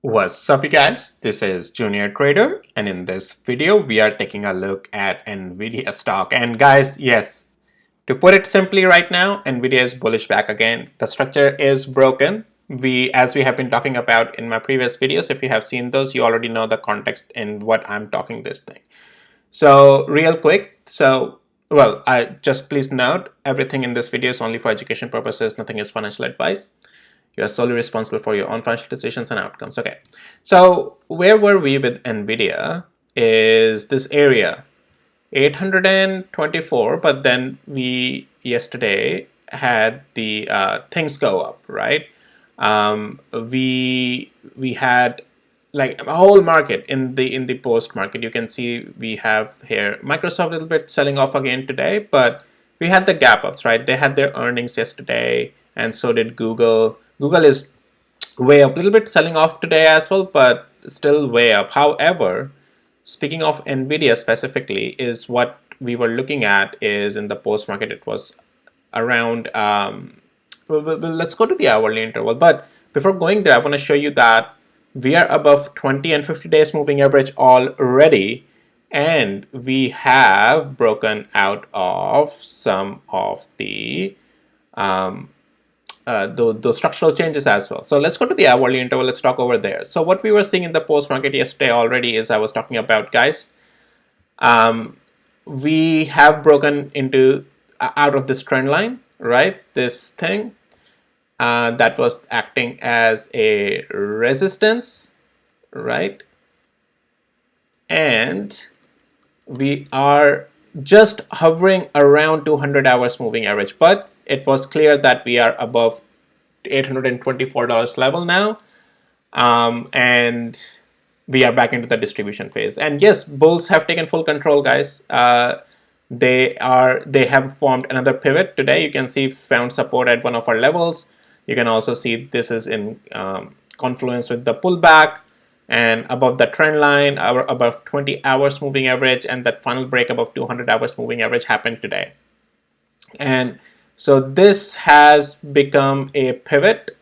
What's up you guys, this is Junior Trader and in this video we are taking a look at Nvidia stock. And guys, yes, to put it simply right now, Nvidia is bullish back again. The structure is broken. As we have been talking about in my previous videos, if you have seen those, you already know the context in what I'm talking this thing. So real quick, I just please note everything in this video is only for education purposes, nothing is financial advice. You are solely responsible for your own financial decisions and outcomes. Okay, so where were we with Nvidia is this area 824, but then we yesterday had the things go up, right? We had like a whole market in the post market. You can see we have here Microsoft a little bit selling off again today, but we had the gap ups, right? They had their earnings yesterday, and so did Google. Google is way up, a little bit selling off today as well, but still way up. However, speaking of Nvidia specifically, is what we were looking at is in the post market. It was around. Let's go to the hourly interval. But before going there, I want to show you that we are above 20 and 50 days moving average already, and we have broken out of some of the those structural changes as well. So let's go to the hourly interval. Let's talk over there. So what we were seeing in the post market yesterday already is I was talking about, guys. We have broken into out of this trend line, right? This thing that was acting as a resistance, right? And we are just hovering around 200 hours moving average, but it was clear that we are above $824 level now, and we are back into the distribution phase. And yes, bulls have taken full control, guys. They have formed another pivot today. You can see found support at one of our levels. You can also see this is in confluence with the pullback and above the trend line, above 20 hours moving average, and that final break above 200 hours moving average happened today. And so this has become a pivot,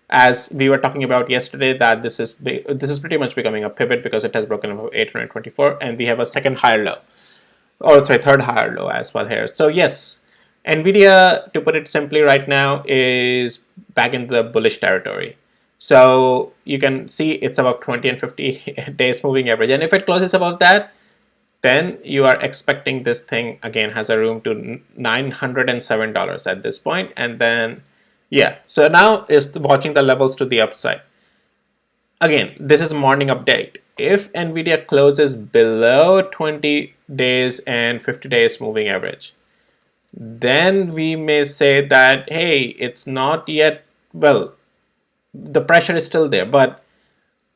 as we were talking about yesterday, that this is pretty much becoming a pivot because it has broken above 824, and we have a second higher low, or sorry, third higher low as well here. So yes, Nvidia, to put it simply right now, is back in the bullish territory. So you can see it's above 20 and 50 days moving average, and if it closes above that, then you are expecting this thing again has a room to $907 at this point. And then yeah, so now is watching the levels to the upside. Again, this is morning update. If Nvidia closes below 20 days and 50 days moving average, then we may say that, hey, it's not yet, well, the pressure is still there. But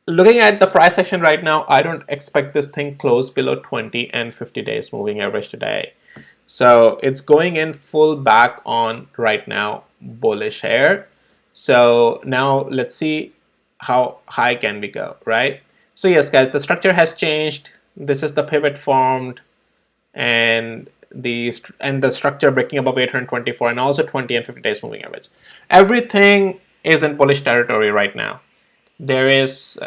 looking at the price action right now, I don't expect this thing close below 20 and 50 days moving average today. So it's going in full back on right now, bullish here. So now let's see how high can we go, right? So yes, guys, the structure has changed. This is the pivot formed, and the structure breaking above 824 and also 20 and 50 days moving average. Everything is in bullish territory right now. There is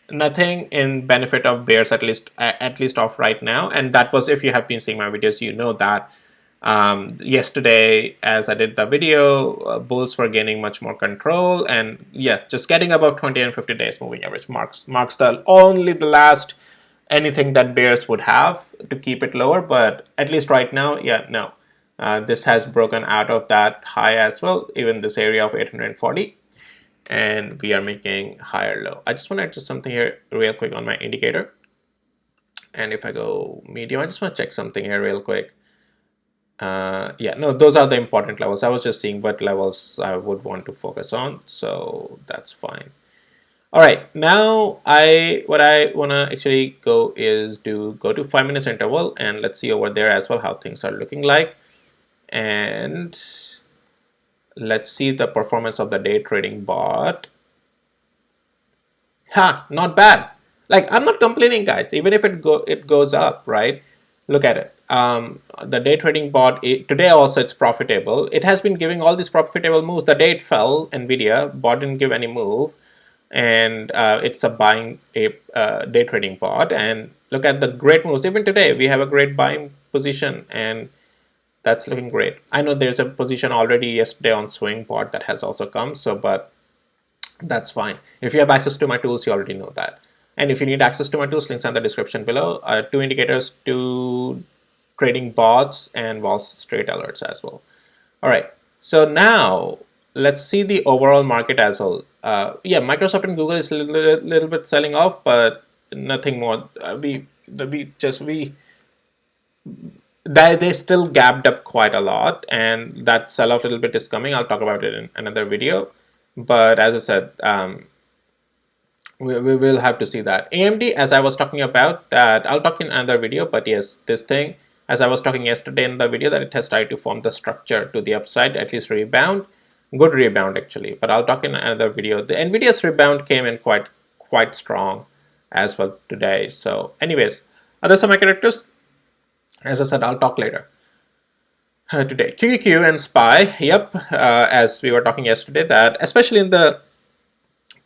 nothing in benefit of bears, at least off right now. And that was, if you have been seeing my videos, you know that yesterday as I did the video, bulls were gaining much more control, and yeah, just getting above 20 and 50 days moving average marks the only the last anything that bears would have to keep it lower. But at least right now, yeah, no, this has broken out of that high as well, even this area of 840, and we are making higher low. I just want to adjust something here real quick on my indicator, and if I go medium, I just want to check something here real quick. Yeah, no, those are the important levels. I was just seeing what levels I would want to focus on, so that's fine. All right, now what I want to actually go is go to 5 minutes interval, and let's see over there as well how things are looking like. And let's see the performance of the day trading bot. Not bad. Like, I'm not complaining, guys, even if it goes up, right? Look at it. The day trading bot today also it's profitable. It has been giving all these profitable moves. The day it fell, Nvidia bot didn't give any move. and it's a buying a day trading bot. And look at the great moves. Even today, we have a great buying position, and that's looking great. I know there's a position already yesterday on swing bot that has also come, so but that's fine. If you have access to my tools, you already know that. And if you need access to my tools, links are in the description below. 2 indicators, 2 trading bots, and Wall Street alerts as well. All right. So now let's see the overall market as well. Yeah, Microsoft and Google is a little bit selling off, but nothing more. They still gapped up quite a lot, and that sell off a little bit is coming. I'll talk about it in another video. But as I said, we will have to see that. AMD, as I was talking about, that I'll talk in another video, but yes, this thing, as I was talking yesterday in the video, that it has tried to form the structure to the upside, at least rebound, good rebound actually, but I'll talk in another video. The Nvidia's rebound came in quite strong as well today. So anyways, other semiconductors, as I said, I'll talk later. Today, QQQ and SPY, yep, as we were talking yesterday, that especially in the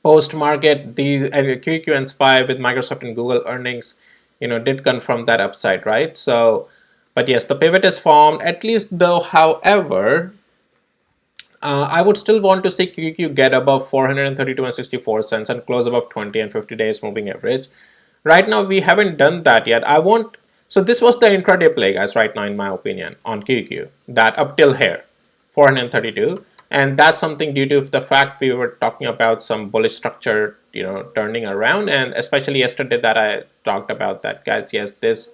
post-market, the QQ and SPY with Microsoft and Google earnings, did confirm that upside, right? So, but yes, the pivot is formed, at least though, however, I would still want to see QQ get above 432 and 64 cents and close above 20 and 50 days moving average. Right now, we haven't done that yet. So this was the intraday play, guys, right now, in my opinion, on QQ, that up till here, 432. And that's something due to the fact we were talking about some bullish structure, turning around. And especially yesterday that I talked about that, guys, yes, this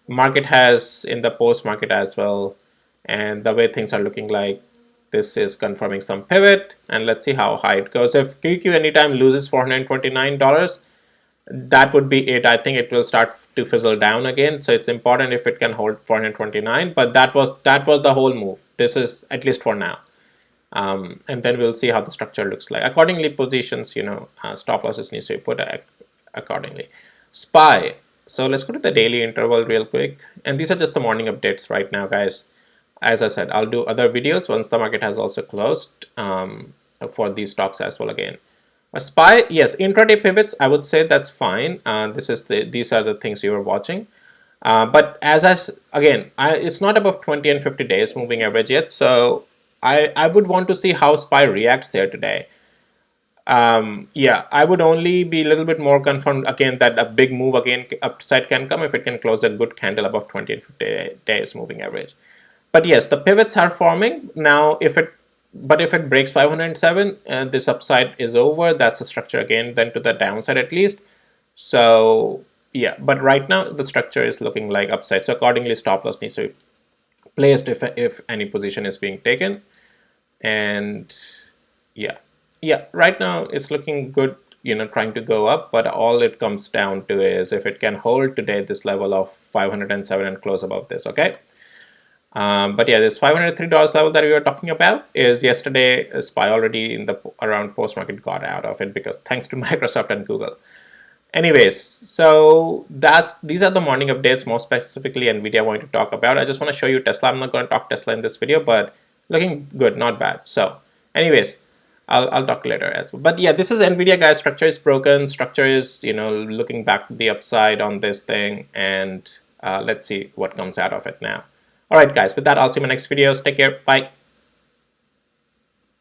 market has in the post market as well. And the way things are looking like, this is confirming some pivot. And let's see how high it goes. If QQ anytime loses $429, that would be it. I think it will start to fizzle down again. So it's important if it can hold 429. But that was the whole move. This is at least for now. And then we'll see how the structure looks like. Accordingly, positions, stop losses needs to be put accordingly. SPY. So let's go to the daily interval real quick. And these are just the morning updates right now, guys. As I said, I'll do other videos once the market has also closed for these stocks as well again. SPY, yes, intraday pivots, I would say that's fine. These are the things we were watching. But it's not above 20 and 50 days moving average yet. So I would want to see how SPY reacts there today. Yeah, I would only be a little bit more confirmed again that a big move again upside can come if it can close a good candle above 20 and 50 days moving average. But yes, the pivots are forming now. If it breaks 507, this upside is over. That's the structure again, then to the downside at least. So yeah, but right now the structure is looking like upside. So accordingly, stop loss needs to be placed if any position is being taken. And yeah, right now it's looking good, trying to go up, but all it comes down to is if it can hold today this level of 507 and close above this. Okay. But yeah, this $503 level that we were talking about is yesterday SPY already in the around post market got out of it because thanks to Microsoft and Google. Anyways, so these are the morning updates, more specifically Nvidia I want to talk about. I just want to show you Tesla. I'm not going to talk Tesla in this video, but looking good, not bad. So anyways, I'll talk later as well. But yeah, this is Nvidia, guys. Structure is broken. Structure is, looking back to the upside on this thing, and let's see what comes out of it now. All right, guys, with that, I'll see you in my next videos. Take care. Bye.